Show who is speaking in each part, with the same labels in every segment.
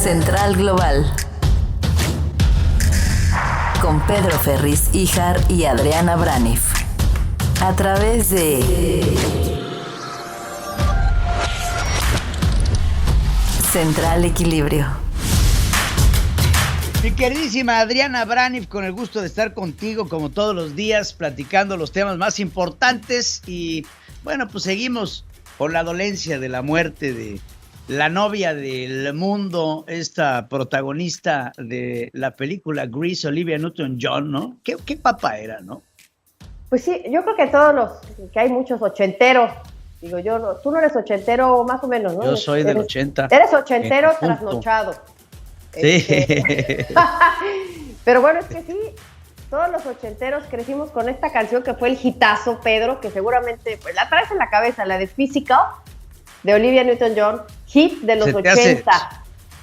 Speaker 1: Central Global con Pedro Ferriz Híjar y Adriana Braniff a través de Central Equilibrio.
Speaker 2: Mi queridísima Adriana Braniff, con el gusto de estar contigo como todos los días, platicando los temas más importantes y bueno, pues seguimos con la dolencia de la muerte de la novia del mundo, esta protagonista de la película Grease, Olivia Newton-John, ¿no? ¿Qué papa era, no?
Speaker 3: Pues sí, yo creo que que hay muchos ochenteros, digo yo, tú no eres ochentero más o menos, ¿no?
Speaker 2: Yo soy del 80.
Speaker 3: Eres ochentero trasnochado.
Speaker 2: Sí.
Speaker 3: Pero bueno, es que sí, todos los ochenteros crecimos con esta canción que fue el hitazo, Pedro, que seguramente pues, la traes en la cabeza, la de Physical, de Olivia Newton-John, hit de los 80.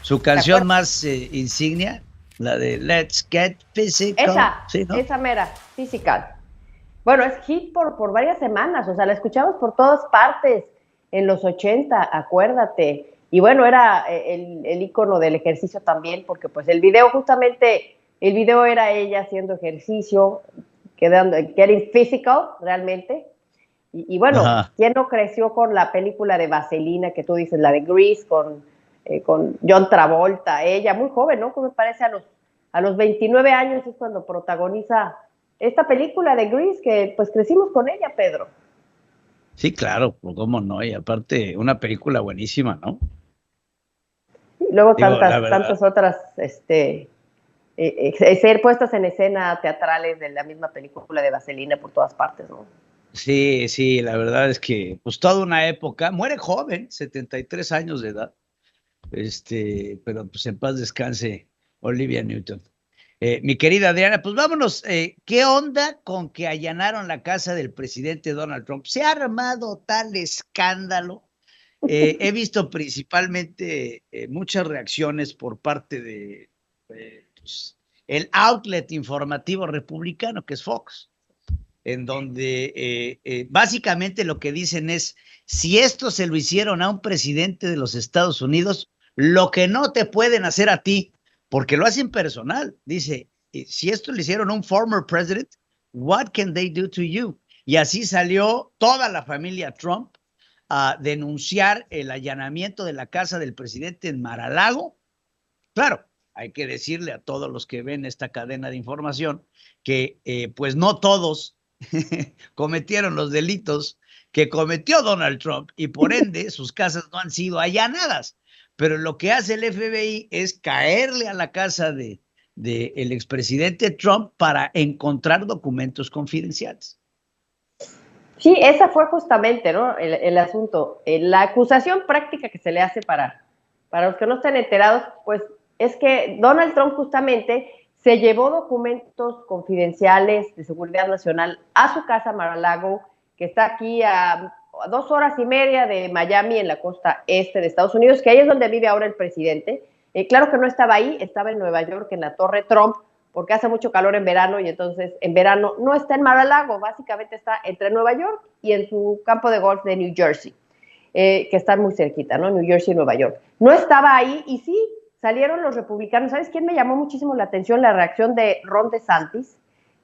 Speaker 2: Su canción más insignia, la de Let's Get Physical.
Speaker 3: Esa,
Speaker 2: ¿sí, no?
Speaker 3: esa mera, Physical. Bueno, es hit por varias semanas, o sea, la escuchamos por todas partes en los 80, acuérdate. Y bueno, era el ícono del ejercicio también, porque pues el video era ella haciendo ejercicio, getting physical, realmente. Y bueno, ajá. ¿Quién no creció con la película de Vaselina, que tú dices, la de Grease, con John Travolta? Ella, muy joven, ¿no? Como me parece a los 29 años es cuando protagoniza esta película de Grease, que pues crecimos con ella, Pedro.
Speaker 2: Sí, claro, cómo no, y aparte una película buenísima, ¿no?
Speaker 3: Y luego tantas otras, ser puestas en escena teatrales de la misma película de Vaselina por todas partes, ¿no?
Speaker 2: Sí, la verdad es que, pues toda una época, muere joven, 73 años de edad, pero pues en paz descanse Olivia Newton. Mi querida Adriana, pues vámonos, ¿qué onda con que allanaron la casa del presidente Donald Trump? Se ha armado tal escándalo, he visto principalmente muchas reacciones por parte de pues, el outlet informativo republicano, que es Fox, en donde básicamente lo que dicen es, si esto se lo hicieron a un presidente de los Estados Unidos, lo que no te pueden hacer a ti, porque lo hacen personal, dice, si esto le hicieron a un former president, what can they do to you? Y así salió toda la familia Trump a denunciar el allanamiento de la casa del presidente en Mar-a-Lago. Claro, hay que decirle a todos los que ven esta cadena de información que pues no todos cometieron los delitos que cometió Donald Trump y por ende sus casas no han sido allanadas. Pero lo que hace el FBI es caerle a la casa de el expresidente Trump para encontrar documentos confidenciales.
Speaker 3: Sí, esa fue justamente, ¿no? el asunto. La acusación práctica que se le hace para los que no estén enterados, pues es que Donald Trump justamente se llevó documentos confidenciales de seguridad nacional a su casa Mar-a-Lago, que está aquí a 2 horas y media de Miami, en la costa este de Estados Unidos, que ahí es donde vive ahora el presidente. Claro que no estaba ahí, estaba en Nueva York, en la Torre Trump, porque hace mucho calor en verano y entonces en verano no está en Mar-a-Lago, básicamente está entre Nueva York y en su campo de golf de New Jersey, que están muy cerquita, ¿no? New Jersey y Nueva York. No estaba ahí y sí, salieron los republicanos. ¿Sabes quién me llamó muchísimo la atención? La reacción de Ron DeSantis,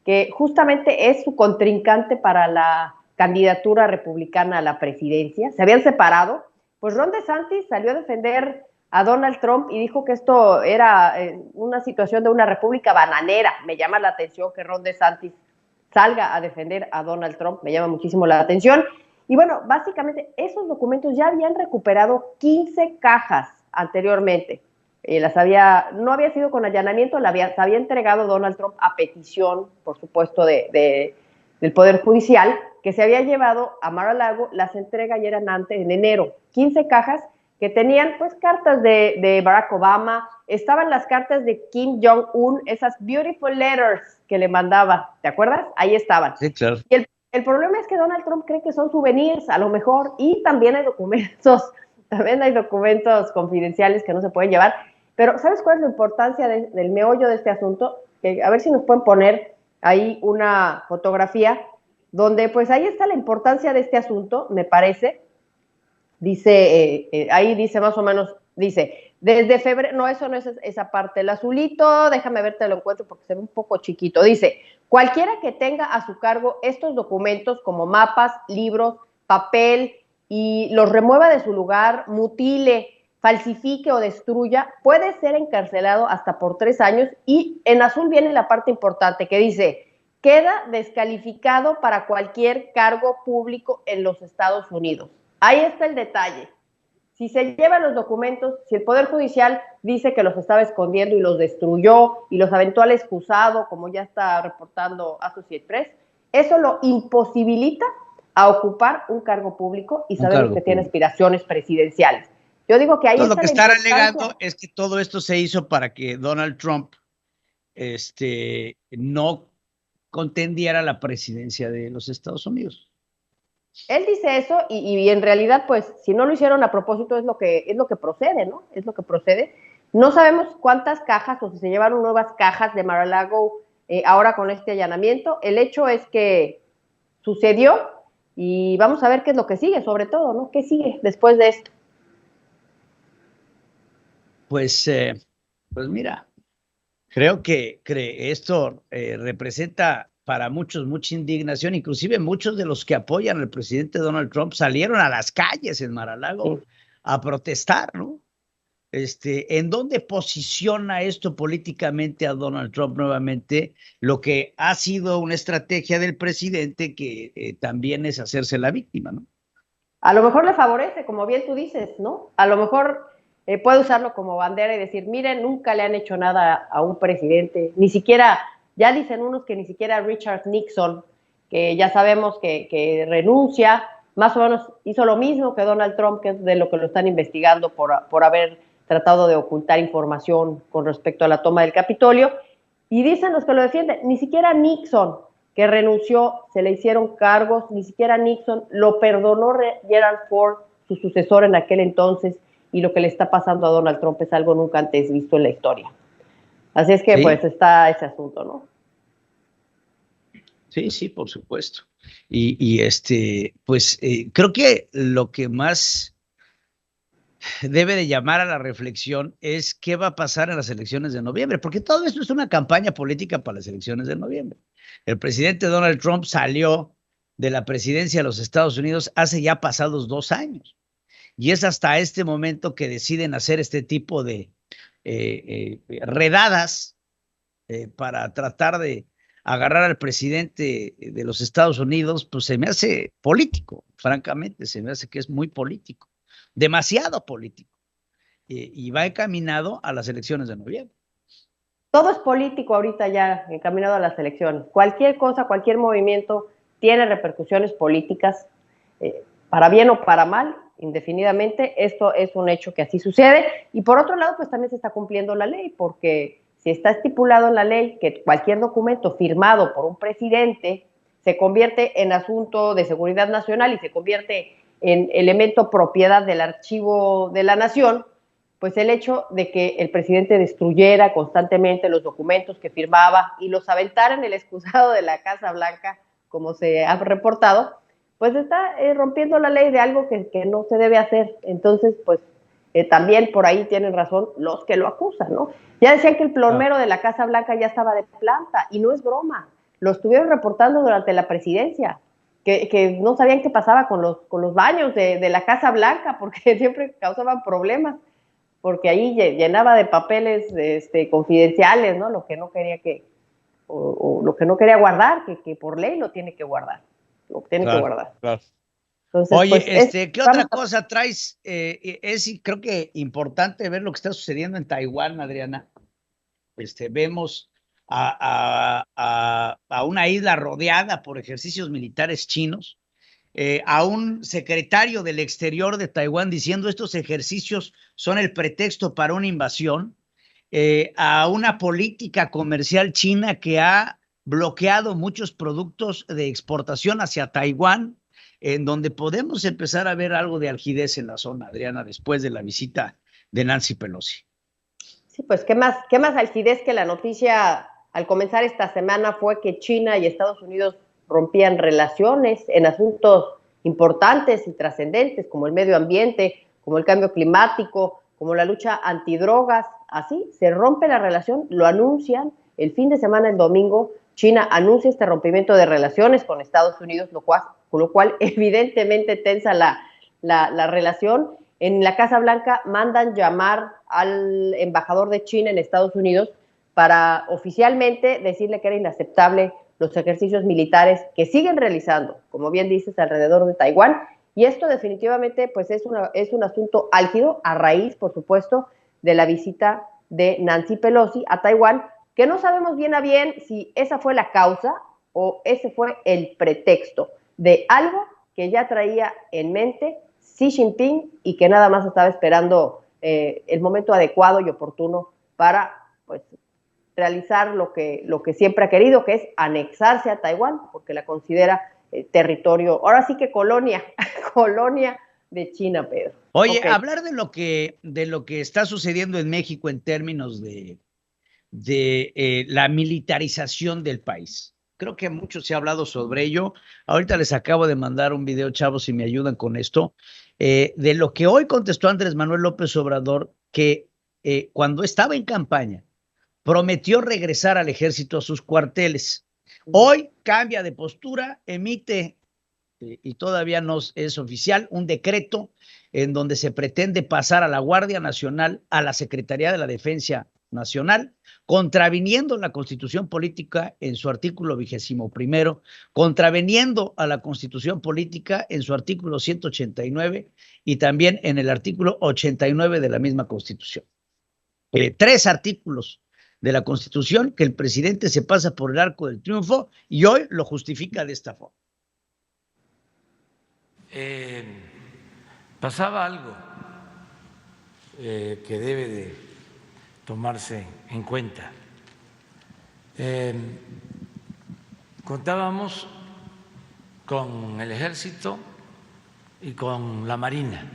Speaker 3: que justamente es su contrincante para la candidatura republicana a la presidencia. Se habían separado. Pues Ron DeSantis salió a defender a Donald Trump y dijo que esto era una situación de una república bananera. Me llama la atención que Ron DeSantis salga a defender a Donald Trump. Me llama muchísimo la atención. Y bueno, básicamente esos documentos ya habían recuperado 15 cajas anteriormente. No había sido con allanamiento, se había entregado Donald Trump a petición, por supuesto, del Poder Judicial, que se había llevado a Mar-a-Lago. Las entrega y eran antes, en enero, 15 cajas que tenían pues cartas de Barack Obama, estaban las cartas de Kim Jong-un, esas beautiful letters que le mandaba, ¿te acuerdas? Ahí estaban.
Speaker 2: Sí, claro.
Speaker 3: Y el problema es que Donald Trump cree que son souvenirs, a lo mejor, y también hay documentos confidenciales que no se pueden llevar. Pero ¿sabes cuál es la importancia del meollo de este asunto? A ver si nos pueden poner ahí una fotografía donde pues ahí está la importancia de este asunto, me parece. Dice, ahí dice más o menos, dice, Desde febrero, no, eso no es esa parte. El azulito, déjame ver, te lo encuentro porque se ve un poco chiquito. Dice, cualquiera que tenga a su cargo estos documentos como mapas, libros, papel y los remueva de su lugar, mutile, falsifique o destruya, puede ser encarcelado hasta por 3 años. Y en azul viene la parte importante que dice, queda descalificado para cualquier cargo público en los Estados Unidos. Ahí está el detalle. Si se llevan los documentos, si el Poder Judicial dice que los estaba escondiendo y los destruyó y los aventó al excusado, como ya está reportando Associated Press, eso lo imposibilita a ocupar un cargo público y sabemos que tiene aspiraciones presidenciales. Yo digo que ahí
Speaker 2: todo
Speaker 3: está
Speaker 2: lo que están alegando es que todo esto se hizo para que Donald Trump no contendiera la presidencia de los Estados Unidos.
Speaker 3: Él dice eso y en realidad, pues, si no lo hicieron a propósito, es lo que procede, ¿no? Es lo que procede. No sabemos cuántas cajas o si se llevaron nuevas cajas de Mar-a-Lago ahora con este allanamiento. El hecho es que sucedió y vamos a ver qué es lo que sigue, sobre todo, ¿no? ¿Qué sigue después de esto?
Speaker 2: Pues mira, creo que esto representa para muchos mucha indignación, inclusive muchos de los que apoyan al presidente Donald Trump salieron a las calles en Mar-a-Lago a protestar, ¿no? ¿En dónde posiciona esto políticamente a Donald Trump nuevamente? Lo que ha sido una estrategia del presidente que también es hacerse la víctima, ¿no?
Speaker 3: A lo mejor le favorece, como bien tú dices, ¿no? A lo mejor puede usarlo como bandera y decir, miren, nunca le han hecho nada a un presidente, ni siquiera, ya dicen unos que ni siquiera Richard Nixon, que ya sabemos que renuncia, más o menos hizo lo mismo que Donald Trump, que es de lo que lo están investigando por haber tratado de ocultar información con respecto a la toma del Capitolio, y dicen los que lo defienden, ni siquiera Nixon, que renunció, se le hicieron cargos, ni siquiera Nixon, lo perdonó Gerald Ford, su sucesor en aquel entonces, y lo que le está pasando a Donald Trump es algo nunca antes visto en la historia. Así es que sí, pues está ese asunto, ¿no?
Speaker 2: Sí, por supuesto. Creo que lo que más debe de llamar a la reflexión es qué va a pasar en las elecciones de noviembre, porque todo esto es una campaña política para las elecciones de noviembre. El presidente Donald Trump salió de la presidencia de los Estados Unidos hace ya pasados 2 años. Y es hasta este momento que deciden hacer este tipo de redadas para tratar de agarrar al presidente de los Estados Unidos, pues se me hace político, francamente, se me hace que es muy político, demasiado político, y va encaminado a las elecciones de noviembre.
Speaker 3: Todo es político ahorita ya encaminado a las elecciones. Cualquier cosa, cualquier movimiento tiene repercusiones políticas, para bien o para mal, indefinidamente. Esto es un hecho que así sucede. Y por otro lado, pues también se está cumpliendo la ley, porque si está estipulado en la ley que cualquier documento firmado por un presidente se convierte en asunto de seguridad nacional y se convierte en elemento propiedad del archivo de la nación, pues el hecho de que el presidente destruyera constantemente los documentos que firmaba y los aventara en el excusado de la Casa Blanca, como se ha reportado, pues está rompiendo la ley de algo que no se debe hacer. Entonces, pues también por ahí tienen razón los que lo acusan, ¿no? Ya decían que el plomero de la Casa Blanca ya estaba de planta, y no es broma, lo estuvieron reportando durante la presidencia, que no sabían qué pasaba con los baños de la Casa Blanca, porque siempre causaban problemas, porque ahí llenaba de papeles confidenciales, ¿no? Lo que no quería o lo que no quería guardar, que por ley lo tiene que guardar. Lo tiene que guardar.
Speaker 2: Claro.
Speaker 3: Entonces,
Speaker 2: oye,
Speaker 3: pues,
Speaker 2: ¿qué otra cosa traes? Es creo que importante ver lo que está sucediendo en Taiwán, Adriana. Vemos a una isla rodeada por ejercicios militares chinos, a un secretario del Exterior de Taiwán diciendo estos ejercicios son el pretexto para una invasión, a una política comercial china que ha bloqueado muchos productos de exportación hacia Taiwán, en donde podemos empezar a ver algo de algidez en la zona, Adriana, después de la visita de Nancy Pelosi.
Speaker 3: Sí, pues qué más algidez que la noticia al comenzar esta semana fue que China y Estados Unidos rompían relaciones en asuntos importantes y trascendentes como el medio ambiente, como el cambio climático, como la lucha antidrogas, así, se rompe la relación, lo anuncian el fin de semana, el domingo, China anuncia este rompimiento de relaciones con Estados Unidos, con lo cual evidentemente tensa la relación. En la Casa Blanca mandan llamar al embajador de China en Estados Unidos para oficialmente decirle que era inaceptable los ejercicios militares que siguen realizando, como bien dices, alrededor de Taiwán. Y esto definitivamente pues es un asunto álgido a raíz, por supuesto, de la visita de Nancy Pelosi a Taiwán, que no sabemos bien a bien si esa fue la causa o ese fue el pretexto de algo que ya traía en mente Xi Jinping y que nada más estaba esperando el momento adecuado y oportuno para pues realizar lo que siempre ha querido, que es anexarse a Taiwán, porque la considera territorio, ahora sí que colonia, colonia de China, Pedro.
Speaker 2: Oye, hablar de lo que está sucediendo en México en términos de la militarización del país. Creo que mucho se ha hablado sobre ello. Ahorita les acabo de mandar un video, chavos, si me ayudan con esto, de lo que hoy contestó Andrés Manuel López Obrador, que cuando estaba en campaña prometió regresar al ejército a sus cuarteles. Hoy cambia de postura, emite, y todavía no es oficial, un decreto en donde se pretende pasar a la Guardia Nacional, a la Secretaría de la Defensa Nacional, contraviniendo la Constitución Política en su artículo 21, contraviniendo a la Constitución Política en su artículo 189 y también en el artículo 89 de la misma Constitución. 3 artículos de la Constitución que el presidente se pasa por el arco del triunfo y hoy lo justifica de esta forma.
Speaker 4: Pasaba algo que debe de tomarse en cuenta. Contábamos con el Ejército y con la Marina.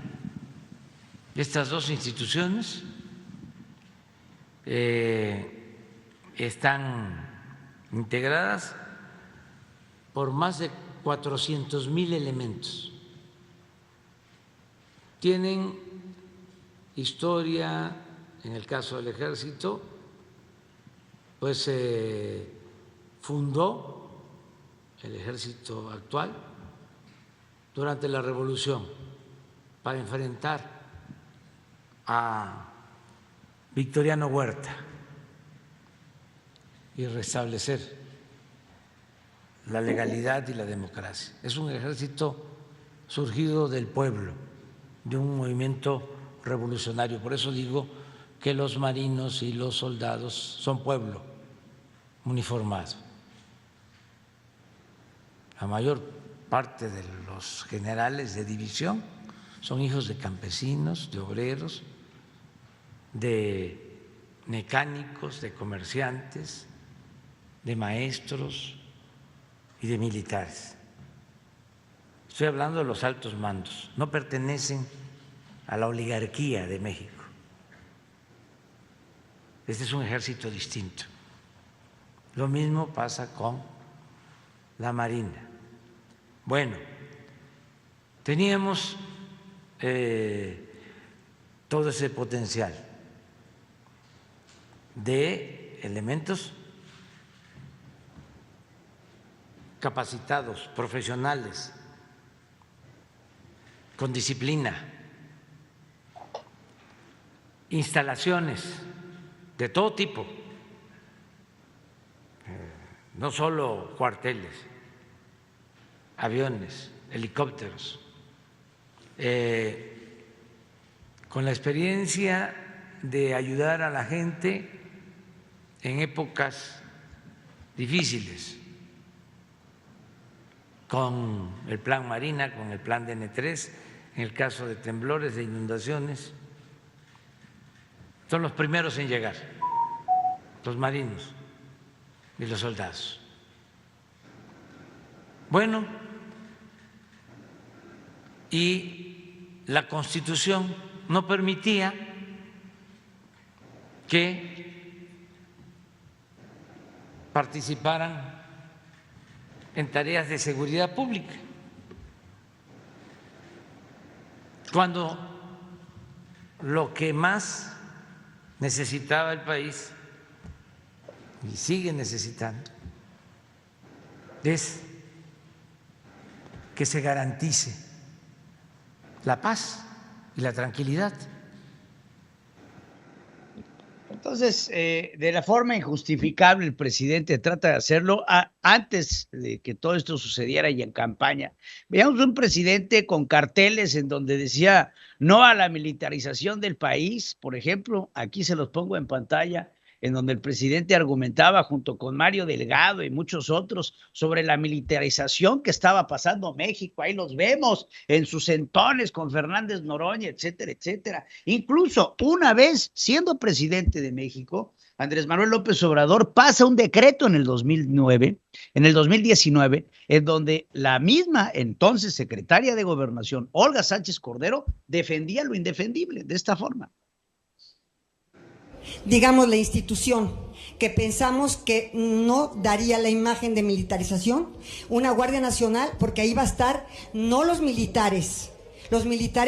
Speaker 4: Estas dos instituciones están integradas por más de 400,000 elementos. Tienen historia, en el caso del Ejército, pues fundó el Ejército actual durante la Revolución para enfrentar a Victoriano Huerta y restablecer la legalidad y la democracia. Es un ejército surgido del pueblo, de un movimiento revolucionario. Por eso digo que los marinos y los soldados son pueblo uniformado. La mayor parte de los generales de división son hijos de campesinos, de obreros, de mecánicos, de comerciantes, de maestros y de militares. Estoy hablando de los altos mandos, no pertenecen a la oligarquía de México. Este es un ejército distinto. Lo mismo pasa con la Marina. Bueno, teníamos todo ese potencial de elementos capacitados, profesionales, con disciplina, instalaciones de todo tipo, no solo cuarteles, aviones, helicópteros, con la experiencia de ayudar a la gente en épocas difíciles, con el Plan Marina, con el Plan DN3, en el caso de temblores, de inundaciones. Son los primeros en llegar, los marinos y los soldados. Bueno, y la Constitución no permitía que participaran en tareas de seguridad pública. Cuando lo que más necesitaba el país y sigue necesitando es que se garantice la paz y la tranquilidad.
Speaker 2: Entonces, de la forma injustificable, el presidente trata de hacerlo antes de que todo esto sucediera y en campaña. Veíamos un presidente con carteles en donde decía no a la militarización del país, por ejemplo, aquí se los pongo en pantalla, en donde el presidente argumentaba junto con Mario Delgado y muchos otros sobre la militarización que estaba pasando México. Ahí los vemos en sus entones con Fernández Noroña, etcétera, etcétera. Incluso una vez siendo presidente de México, Andrés Manuel López Obrador pasa un decreto en el 2019, en donde la misma entonces secretaria de Gobernación, Olga Sánchez Cordero, defendía lo indefendible de esta forma.
Speaker 5: Digamos, la institución que pensamos que no daría la imagen de militarización, una Guardia Nacional, porque ahí va a estar no los militares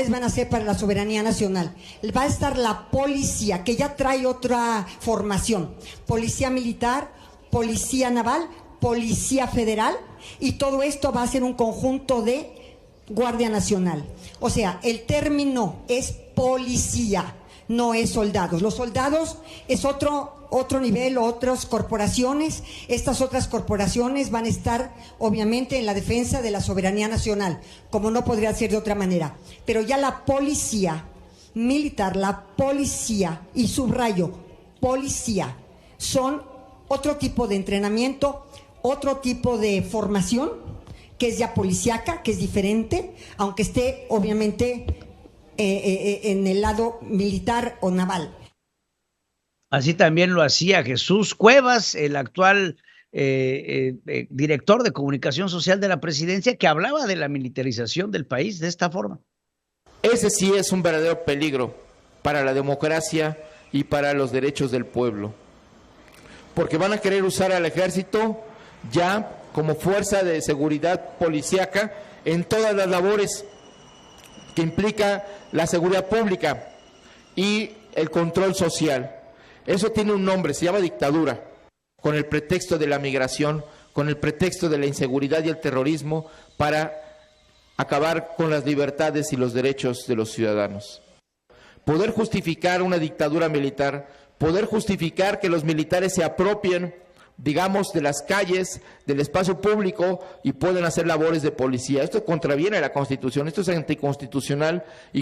Speaker 5: van a ser para la soberanía nacional, va a estar la policía, que ya trae otra formación, policía militar, policía naval, policía federal, y todo esto va a ser un conjunto de Guardia Nacional. O sea, el término es policía, no es soldados. Los soldados es otro nivel, otras corporaciones. Estas otras corporaciones van a estar obviamente en la defensa de la soberanía nacional, como no podría ser de otra manera. Pero ya la policía militar, la policía, y subrayo, policía, son otro tipo de entrenamiento, otro tipo de formación, que es ya policíaca, que es diferente, aunque esté obviamente en el lado militar o naval.
Speaker 2: Así también lo hacía Jesús Cuevas, el actual director de comunicación social de la presidencia, que hablaba de la militarización del país de esta forma.
Speaker 6: Ese sí es un verdadero peligro para la democracia y para los derechos del pueblo, porque van a querer usar al ejército ya como fuerza de seguridad policíaca en todas las labores que implica la seguridad pública y el control social. Eso tiene un nombre, se llama dictadura, con el pretexto de la migración, con el pretexto de la inseguridad y el terrorismo, para acabar con las libertades y los derechos de los ciudadanos. Poder justificar una dictadura militar, poder justificar que los militares se apropien, digamos, de las calles, del espacio público y pueden hacer labores de policía. Esto contraviene a la Constitución, esto es anticonstitucional y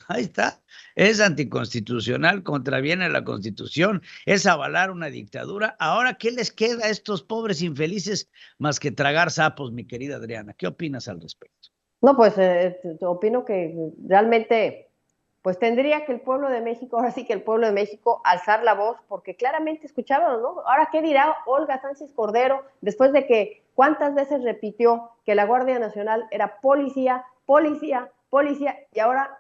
Speaker 2: Ahí está, es anticonstitucional, contraviene a la Constitución, es avalar una dictadura. Ahora, ¿qué les queda a estos pobres infelices más que tragar sapos, mi querida Adriana? ¿Qué opinas al respecto?
Speaker 3: No, pues opino que realmente pues tendría que el pueblo de México, ahora sí que el pueblo de México, alzar la voz, porque claramente escuchábamos, ¿no? Ahora, ¿qué dirá Olga Sánchez Cordero después de que cuántas veces repitió que la Guardia Nacional era policía, policía, policía, y ahora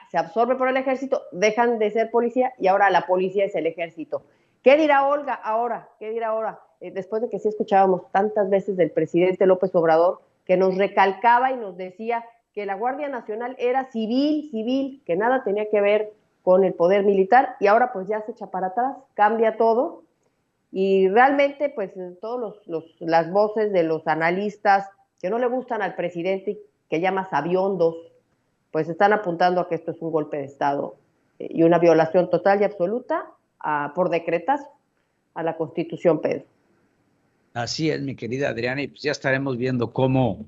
Speaker 3: se absorbe por el ejército, dejan de ser policía y ahora la policía es el ejército? ¿Qué dirá Olga ahora? ¿Qué dirá ahora? Después de que sí escuchábamos tantas veces del presidente López Obrador, que nos recalcaba y nos decía que la Guardia Nacional era civil, que nada tenía que ver con el poder militar, y ahora pues ya se echa para atrás, cambia todo, y realmente pues todas las voces de los analistas que no le gustan al presidente, que llama sabiondos, pues están apuntando a que esto es un golpe de Estado y una violación total y absoluta por decretas a la Constitución, Pedro.
Speaker 2: Así es, mi querida Adriana, y pues ya estaremos viendo cómo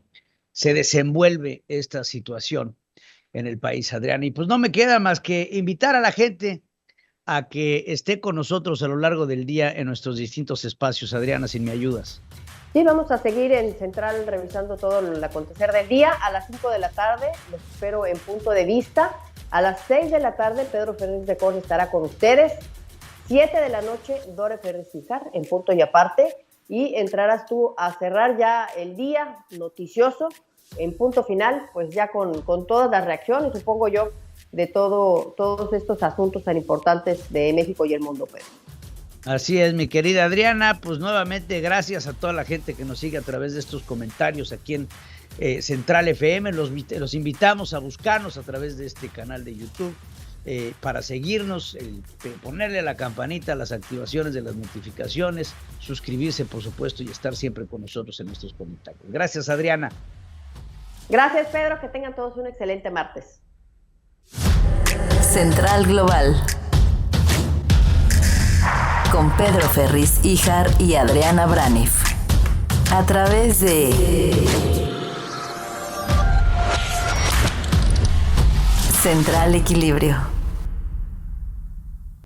Speaker 2: se desenvuelve esta situación en el país, Adriana. Y pues no me queda más que invitar a la gente a que esté con nosotros a lo largo del día en nuestros distintos espacios. Adriana, si me ayudas.
Speaker 3: Sí, vamos a seguir en Central revisando todo el acontecer del día. A las 5 de la tarde los espero en Punto de Vista. A las 6 de la tarde Pedro Ferriz de Cos estará con ustedes. 7 de la noche Dore Ferriz Hijar en Punto y Aparte. Y entrarás tú a cerrar ya el día noticioso en Punto Final, pues ya con todas las reacciones, supongo yo, de todos estos asuntos tan importantes de México y el mundo, Pedro.
Speaker 2: Así es, mi querida Adriana, pues nuevamente gracias a toda la gente que nos sigue a través de estos comentarios aquí en Central FM. Los invitamos a buscarnos a través de este canal de YouTube para seguirnos, ponerle a la campanita, las activaciones de las notificaciones, suscribirse, por supuesto, y estar siempre con nosotros en nuestros comentarios. Gracias, Adriana.
Speaker 3: Gracias, Pedro. Que tengan todos un excelente martes.
Speaker 1: Central Global. Con Pedro Ferriz Híjar y Adriana Braniff. A través de Central Equilibrio.